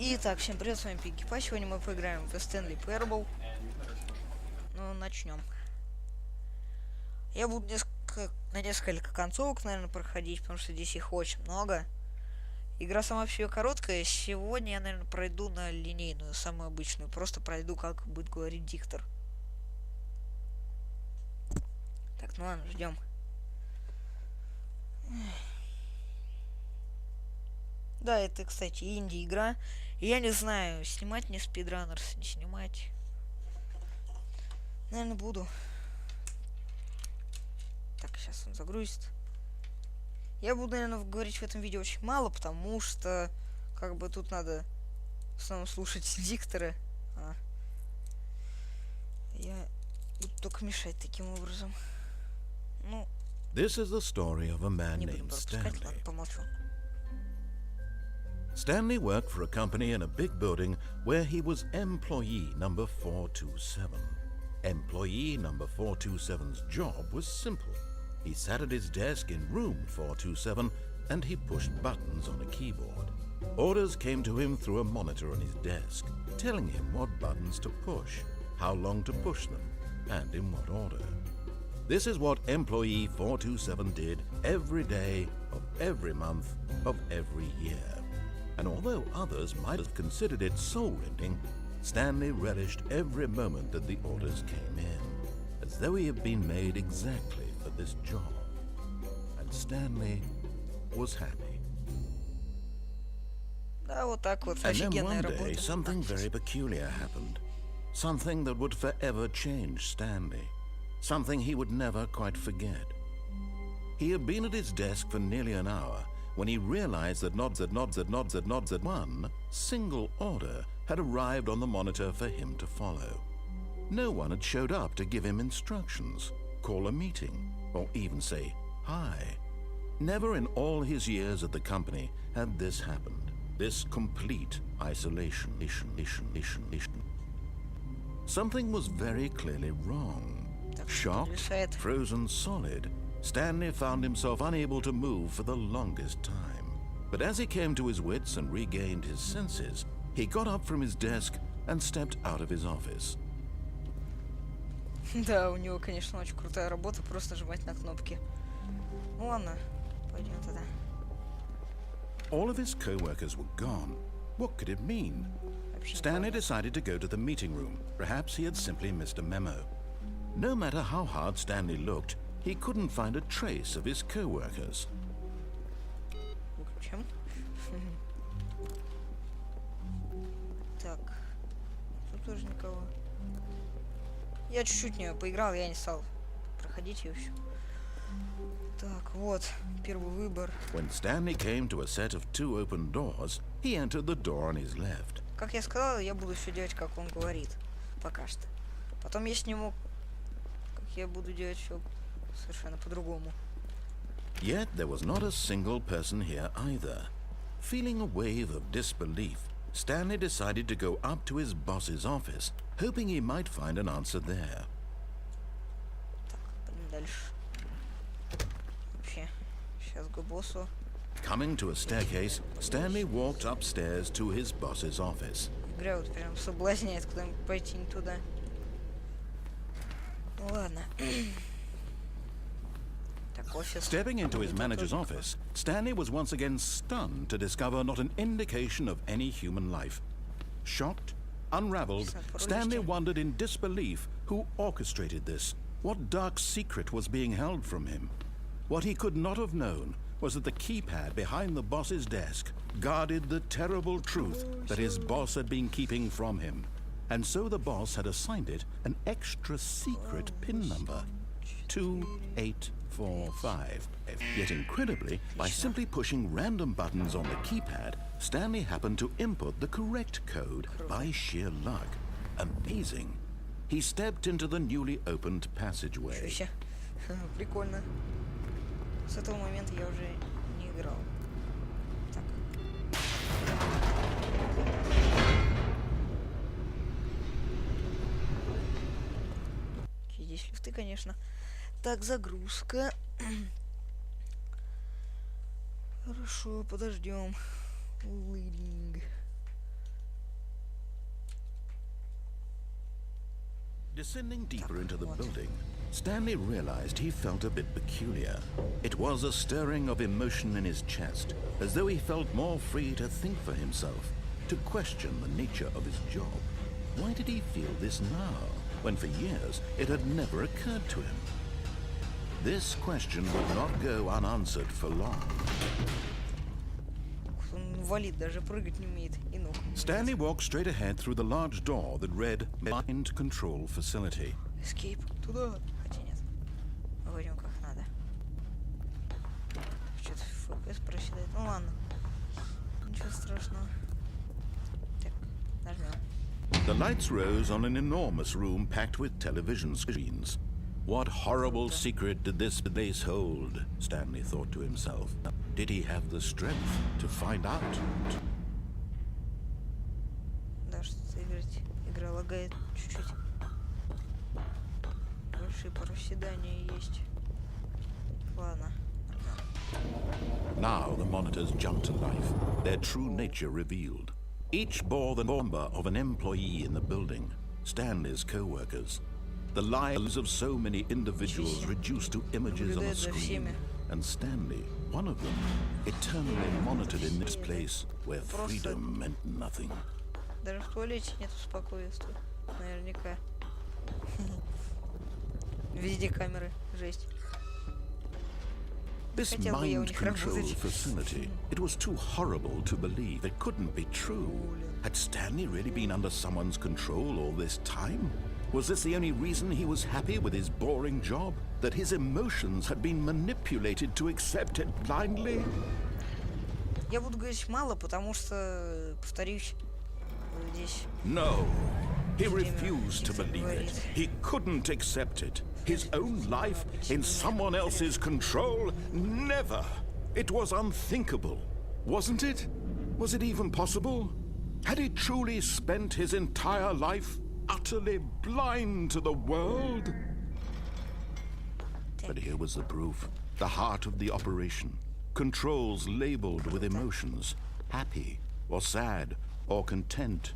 Итак, всем привет, с вами Пикипа. Сегодня мы поиграем в Stanley Parable. Ну, начнем. Я буду на несколько концовок, наверное, проходить, потому что здесь их очень много. Игра сама все короткая. Сегодня я, наверное, пройду на линейную, самую обычную. Просто пройду, как будет говорить диктор. Так, ну ладно, ждем. Да, это, кстати, инди-игра. И я не знаю, снимать мне спидранерс, не снимать. Наверное, буду. Так, сейчас он загрузит. Я буду, наверное, говорить в этом видео очень мало, потому что, как бы, тут надо в основном слушать диктора. Я буду только мешать таким образом. Ну, This is the story of a man не будем named пропускать, ладно, Stanley. помолчу. Stanley worked for a company in a big building where he was employee number 427. Employee number 427's job was simple. He sat at his desk in room 427 and he pushed buttons on a keyboard. Orders came to him through a monitor on his desk, telling him what buttons to push, how long to push them, and in what order. This is what employee 427 did every day of every month of every year. And although others might have considered it soul-rending, Stanley relished every moment that the orders came in, as though he had been made exactly for this job. And Stanley was happy. Да, вот так вот, And then офигенная one day, работа. something very peculiar happened. Something that would forever change Stanley. Something he would never quite forget. He had been at his desk for nearly an hour when he realized that not one single order had arrived on the monitor for him to follow. No one had showed up to give him instructions, call a meeting, or even say hi. Never in all his years at the company had this happened. This complete isolation. Something was very clearly wrong. Shocked, frozen solid, Stanley found himself unable to move for the longest time. But as he came to his wits and regained his senses, he got up from his desk and stepped out of his office. Да, у него, конечно, очень крутая работа, просто нажимать на кнопки. Ну ладно, пойдем тогда. All of his co-workers were gone. What could it mean? Stanley decided to go to the meeting room. Perhaps he had simply missed a memo. No matter how hard Stanley looked, he couldn't find a trace of his co-workers. Выключим. Так, тут тоже никого. Я чуть-чуть в нее поиграл, я не стал проходить ее все. Так, вот, первый выбор. When Stanley came to a set of two open doors, he entered the door on his left. Как я сказал, я буду все делать, как он говорит. Пока что. Потом я сниму, как я буду делать все совершенно по-другому. Yet there was not a single person here either. Feeling a wave of disbelief, Stanley decided to go up to his boss's office, hoping he might find an answer there. Так, пойдем дальше. Вообще, сейчас к боссу. Coming to a staircase, Stanley walked upstairs to his boss's office. Игра вот прям соблазняет куда-нибудь пойти не туда. Ну ладно. Stepping into his manager's office, Stanley was once again stunned to discover not an indication of any human life. Shocked, unraveled, Stanley wondered in disbelief who orchestrated this, what dark secret was being held from him. What he could not have known was that the keypad behind the boss's desk guarded the terrible truth that his boss had been keeping from him. And so the boss had assigned it an extra secret PIN number, 2845. Yet incredibly, by simply pushing random buttons on the keypad, Stanley happened to input the correct code by sheer luck. Amazing. He stepped into the newly opened passageway. Прикольно. С этого момента я уже не играл. Так. Здесь лифты, конечно. Так, загрузка. Хорошо, подождем. Лидинг. Descending deeper into the building, Stanley realized he felt a bit peculiar. It was a stirring of emotion in his chest, as though he felt more free to think for himself, to question the nature of his job. Why did he feel this now, when for years it had never occurred to him? This question would not go unanswered for long. Stanley walked straight ahead through the large door that read Mind Control Facility. Escape. Туда. Хотя нет. Выйдем как надо. Что-то FPS проседает. Ну ладно. Ничего страшного. Так, нажмем. The lights rose on an enormous room packed with television screens. What horrible secret did this place hold? Stanley thought to himself. Did he have the strength to find out? Да, что-то играть. Игра лагает чуть-чуть. Большие проседания есть. Ладно. Now the monitors jumped to life, their true nature revealed. Each bore the number of an employee in the building, Stanley's co-workers. The lives of so many individuals reduced to images on a screen, and Stanley, one of them, eternally monitored in this place where freedom meant nothing. Даже в туалете нет спокойствия. Наверняка. Везде камеры. Жесть. This mind control facility, it was too horrible to believe. It couldn't be true. Had Stanley really been under someone's control all this time? Was this the only reason he was happy with his boring job? That his emotions had been manipulated to accept it blindly? Я буду говорить мало, потому что, повторюсь, здесь... No, he refused to believe it. He couldn't accept it. His own life in someone else's control? Never! It was unthinkable, wasn't it? Was it even possible? Had he truly spent his entire life utterly blind to the world? But here was the proof, the heart of the operation. Controls labeled with emotions, happy or sad or content,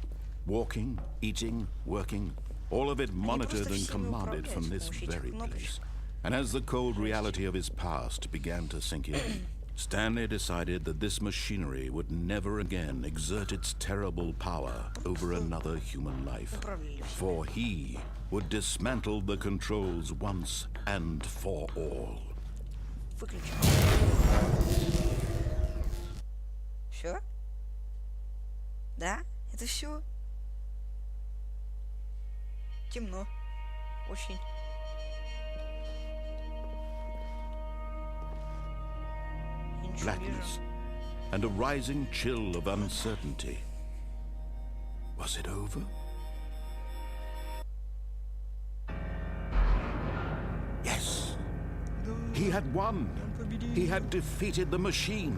walking, eating, working, all of it monitored and commanded from this very place. And as the cold reality of his past began to sink in, Stanley decided that this machinery would never again exert its terrible power over another human life, for he would dismantle the controls once and for all. Все? Да? Это все? Темно. Очень. Blackness and a rising chill of uncertainty. Was it over? Yes! He had won! He had defeated the machine,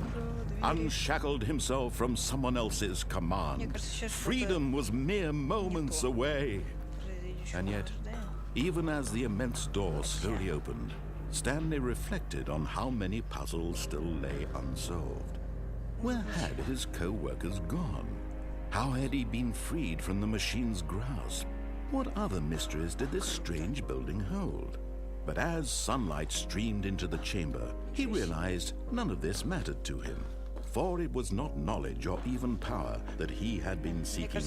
unshackled himself from someone else's command. Freedom was mere moments away. And yet, even as the immense door slowly opened, Stanley reflected on how many puzzles still lay unsolved. Where had his co-workers gone? How had he been freed from the machine's grasp? What other mysteries did this strange building hold? But as sunlight streamed into the chamber, he realized none of this mattered to him, for it was not knowledge or even power that he had been seeking,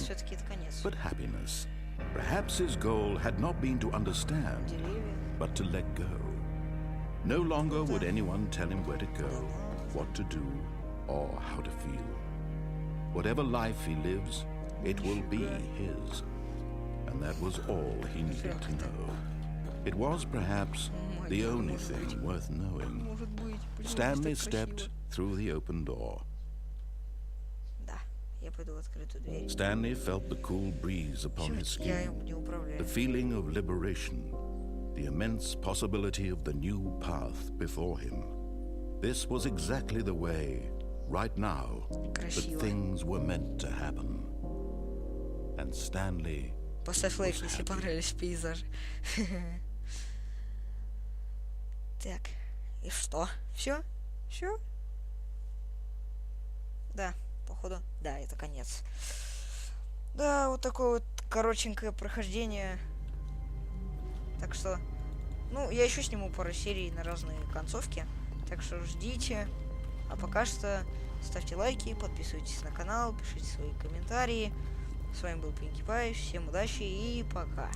but happiness. Perhaps his goal had not been to understand, but to let go. No longer would anyone tell him where to go, what to do, or how to feel. Whatever life he lives, it will be his. And that was all he needed to know. It was perhaps the only thing worth knowing. Stanley stepped through the open door. Stanley felt the cool breeze upon his skin, the feeling of liberation, the immense possibility of the new path before him. This was exactly the way, right now, that things were meant to happen. And Stanley Поставь лайк, если понравились пейзажи. Так, и что? Все? Все? Да, походу. Да, это конец. Да, вот такое вот коротенькое прохождение. Так что, ну, я еще сниму пару серий на разные концовки. Так что ждите. А пока что ставьте лайки, подписывайтесь на канал, пишите свои комментарии. С вами был Пинки Пай. Всем удачи и пока.